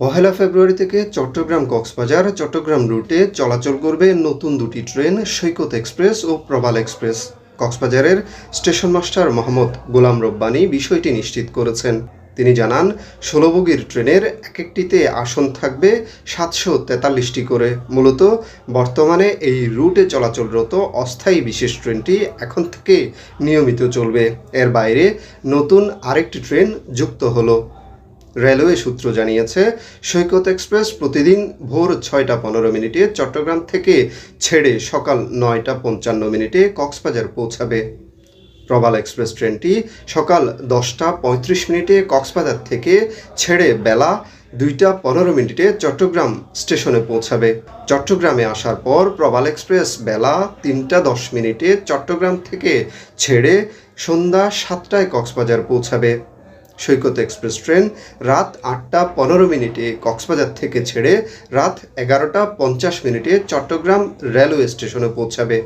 পহেলা ফেব্রুয়ারি থেকে চট্টগ্রাম কক্সবাজার চট্টগ্রাম রুটে চলাচল করবে নতুন দুটি ট্রেন সৈকত এক্সপ্রেস ও প্রবাল এক্সপ্রেস। কক্সবাজারের স্টেশন মাস্টার মোহাম্মদ গোলাম রব্বানী বিষয়টি নিশ্চিত করেছেন। তিনি জানান, ১৬ বগির ট্রেনের এক একটিতে আসন থাকবে ৭৪৩টি করে। মূলত বর্তমানে এই রুটে চলাচলরত অস্থায়ী বিশেষ ট্রেনটি এখন থেকে নিয়মিত চলবে। এর বাইরে নতুন আরেকটি ট্রেন যুক্ত হলো। রেলওয়ে সূত্র জানিয়েছে, সৈকত এক্সপ্রেস প্রতিদিন ভোর ৬টা ১৫ চট্টগ্রাম থেকে ছেড়ে সকাল ৯টা ৫৫ কক্সবাজার পৌঁছাবে। প্রবাল এক্সপ্রেস ট্রেনটি সকাল ১০টা ৩৫ কক্সবাজার থেকে ছেড়ে বেলা ২টা ১৫ চট্টগ্রাম স্টেশনে পৌঁছাবে। চট্টগ্রামে আসার পর প্রবাল এক্সপ্রেস বেলা ৩টা ১০ চট্টগ্রাম থেকে ছেড়ে সন্ধ্যা ৭টায় কক্সবাজার পৌঁছাবে। সৈকত এক্সপ্রেস ট্রেন রাত ৮টা ১৫ কক্সবাজার থেকে ছেড়ে রাত ১১টা ৫০ চট্টগ্রাম রেলওয়ে স্টেশনে পৌঁছাবে।